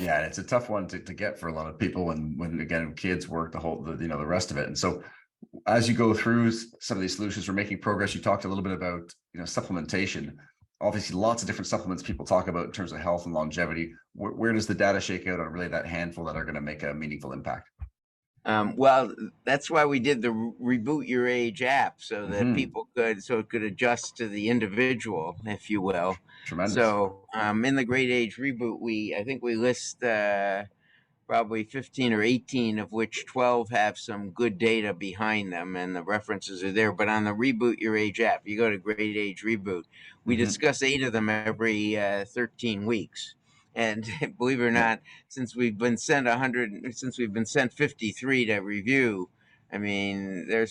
Yeah, it's a tough one to get for a lot of people when again, kids work the rest of it. And so as you go through some of these solutions, we're making progress. You talked a little bit about, supplementation. Obviously, lots of different supplements people talk about in terms of health and longevity. Where does the data shake out on really that handful that are going to make a meaningful impact? Well, that's why we did the Reboot Your Age app, so that Mm-hmm. people it could adjust to the individual, if you will. Tremendous. So in the Great Age Reboot, I think we list probably 15 or 18, of which 12 have some good data behind them, and the references are there. But on the Reboot Your Age app, you go to Great Age Reboot, we Mm-hmm. discuss 8 of them every 13 weeks. And believe it or Yeah. not, since we've been sent 53 to review, I mean, there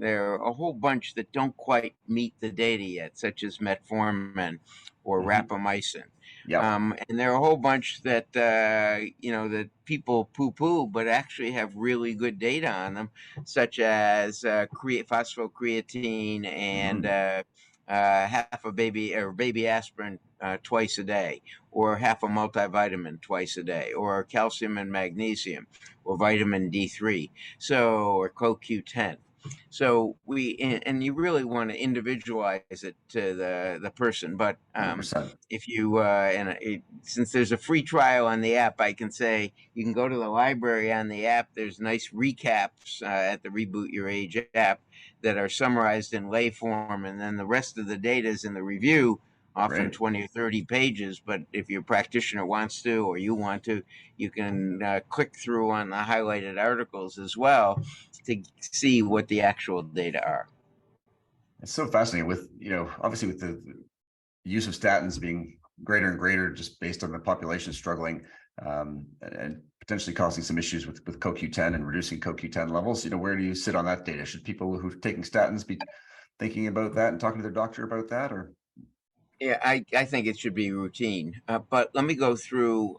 are a whole bunch that don't quite meet the data yet, such as metformin or Mm-hmm. rapamycin. Yep. And there are a whole bunch that that people poo-poo, but actually have really good data on them, such as phosphocreatine and Mm-hmm. half a baby aspirin twice a day, or half a multivitamin twice a day, or calcium and magnesium, or vitamin D3, or CoQ10. So and you really want to individualize it to the person, but 100%. if you since there's a free trial on the app, I can say you can go to the library on the app. There's nice recaps at the Reboot Your Age app that are summarized in lay form, and then the rest of the data is in the review, often Great. 20 or 30 pages. But if your practitioner wants to, or you want to, you can click through on the highlighted articles as well to see what the actual data are. It's so fascinating with, obviously with the use of statins being greater and greater just based on the population struggling, and potentially causing some issues with CoQ10 and reducing CoQ10 levels. Where do you sit on that data? Should people who are taking statins be thinking about that and talking to their doctor about that? Or Yeah, I think it should be routine. But let me go through.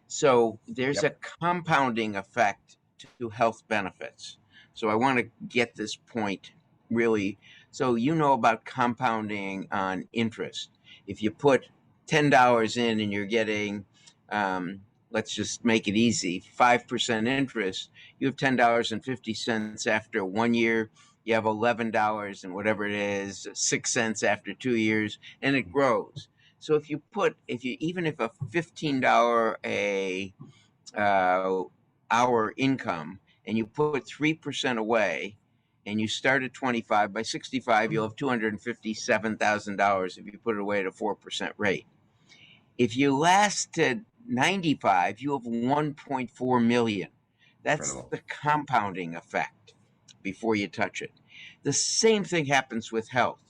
So there's a yep. compounding effect to health benefits. So I want to get this point really. So about compounding on interest. If you put $10 in and you're getting, let's just make it easy, 5% interest, you have $10.50 after 1 year. You have $11 and whatever it is, 6 cents after 2 years, and it grows. So even if a $15 hour income, and you put 3% away, and you start at 25, by 65 you'll have $257,000 if you put it away at a 4% rate. If you last to 95, you have 1.4 million. That's Incredible. the compounding effect before you touch it. The same thing happens with health.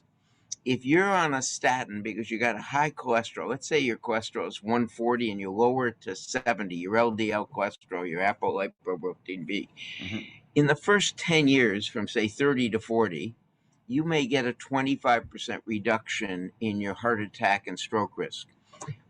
If you're on a statin because you got a high cholesterol, let's say your cholesterol is 140 and you lower it to 70, your LDL cholesterol, your apolipoprotein B, Mm-hmm. in the first 10 years, from say 30 to 40, you may get a 25% reduction in your heart attack and stroke risk.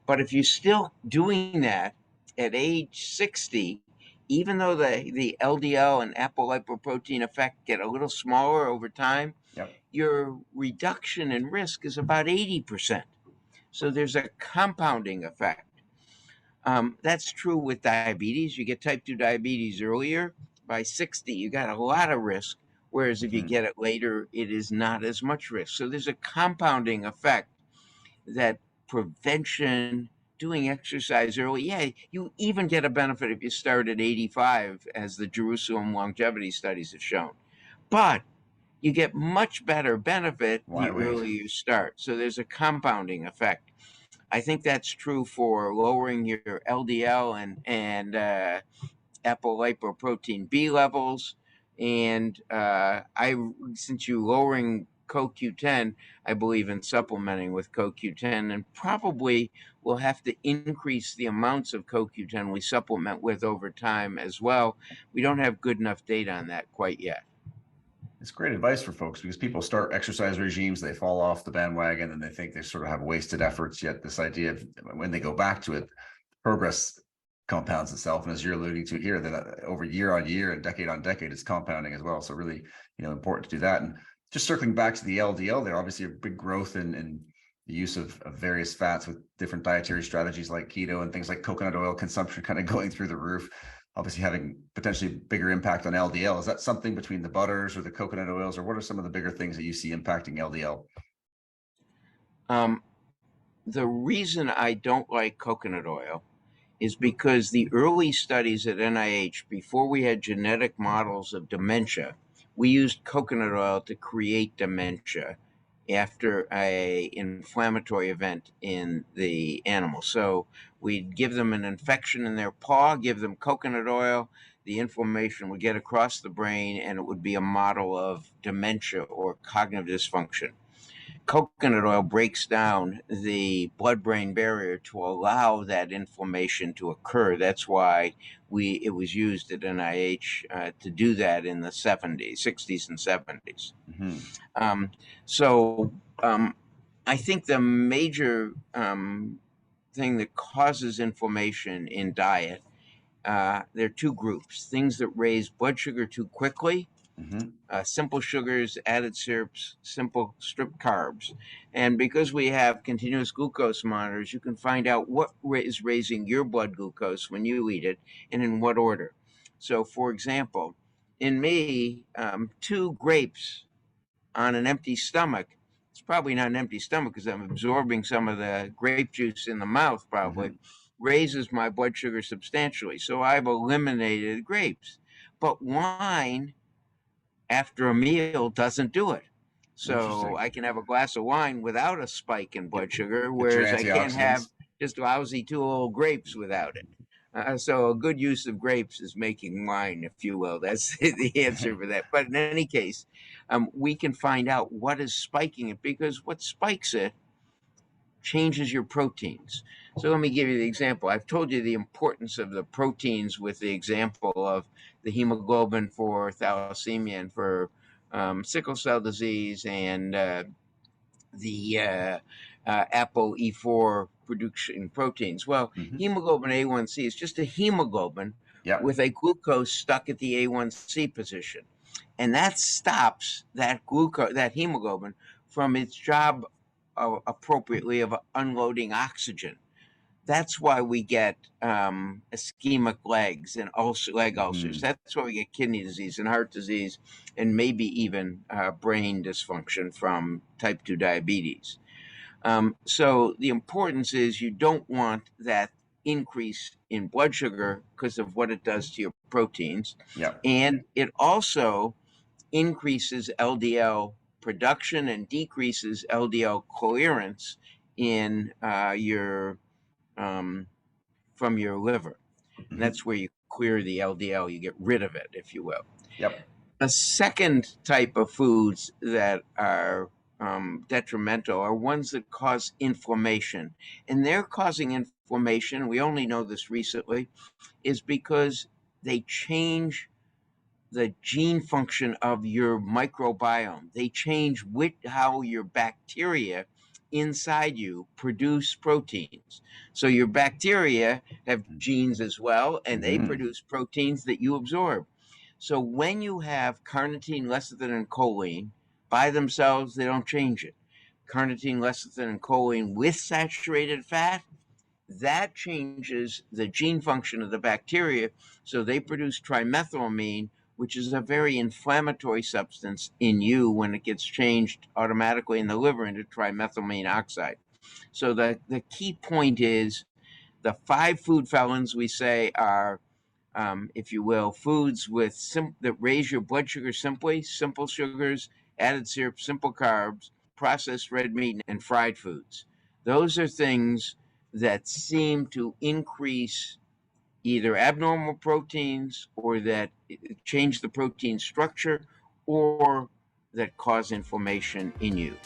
But if you're still doing that at age 60, even though the LDL and apolipoprotein effect get a little smaller over time, Yep. your reduction in risk is about 80%. So there's a compounding effect. That's true with diabetes. You get type 2 diabetes earlier, by 60, you got a lot of risk. Whereas if you Mm-hmm. get it later, it is not as much risk. So there's a compounding effect that prevention, doing exercise early, yeah, you even get a benefit if you start at 85, as the Jerusalem longevity studies have shown. But you get much better benefit Why the wait? earlier you start. So there's a compounding effect. I think that's true for lowering your LDL and apolipoprotein B levels. And since you lowering CoQ10, I believe in supplementing with CoQ10, and probably we'll have to increase the amounts of CoQ10 we supplement with over time as well. We don't have good enough data on that quite yet. It's great advice for folks because people start exercise regimes, they fall off the bandwagon, and they think they sort of have wasted efforts. Yet this idea of when they go back to it, progress compounds itself. And as you're alluding to here, that over year on year and decade on decade, it's compounding as well. So really, important to do that. And just circling back to the LDL there, obviously a big growth in the use of various fats with different dietary strategies like keto and things like coconut oil consumption kind of going through the roof, obviously having potentially bigger impact on LDL. Is that something between the butters or the coconut oils, or what are some of the bigger things that you see impacting LDL? The reason I don't like coconut oil is because the early studies at NIH, before we had genetic models of dementia, we used coconut oil to create dementia after a inflammatory event in the animal. So we'd give them an infection in their paw, give them coconut oil, the inflammation would get across the brain, and it would be a model of dementia or cognitive dysfunction. Coconut oil breaks down the blood-brain barrier to allow that inflammation to occur. That's why it was used at NIH to do that in the 70s, 60s, and 70s. Mm-hmm. So I think the major thing that causes inflammation in diet, there are two groups: things that raise blood sugar too quickly, simple sugars, added syrups, simple stripped carbs. And because we have continuous glucose monitors, you can find out what is raising your blood glucose when you eat it and in what order. So, for example, in me, 2 grapes on an empty stomach, it's probably not an empty stomach because I'm absorbing some of the grape juice in the mouth, probably, raises my blood sugar substantially. So I've eliminated grapes. But wine after a meal doesn't do it. So I can have a glass of wine without a spike in blood sugar, whereas I can't have just lousy 2 old grapes without it. So a good use of grapes is making wine, if you will. That's the answer for that. But in any case, we can find out what is spiking it, because what spikes it changes your proteins. So let me give you the example. I've told you the importance of the proteins with the example of the hemoglobin for thalassemia and for sickle cell disease, and the ApoE4 production proteins. Well, hemoglobin A1C is just a hemoglobin with a glucose stuck at the A1C position. And that stops that hemoglobin from its job appropriately of unloading oxygen. That's why we get ischemic legs and leg ulcers. That's why we get kidney disease and heart disease, and maybe even brain dysfunction from type 2 diabetes. So the importance is you don't want that increase in blood sugar because of what it does to your proteins. And it also increases LDL production and decreases LDL clearance in from your liver. And that's where you clear the LDL, you get rid of it, if you will. A second type of foods that are detrimental are ones that cause inflammation. And they're causing inflammation, we only know this recently, is because they change the gene function of your microbiome. They change how your bacteria inside you produce proteins. So your bacteria have genes as well, and they produce proteins that you absorb. So when you have carnitine, lecithin, and choline by themselves, they don't change it. Carnitine, lecithin, and choline with saturated fat, that changes the gene function of the bacteria. So they produce trimethylamine, which is a very inflammatory substance in you when it gets changed automatically in the liver into trimethylamine oxide. So the key point is the 5 food felons we say are, if you will, foods with that raise your blood sugar simply: simple sugars, added syrup, simple carbs, processed red meat, and fried foods. Those are things that seem to increase either abnormal proteins, or that change the protein structure, or that cause inflammation in you.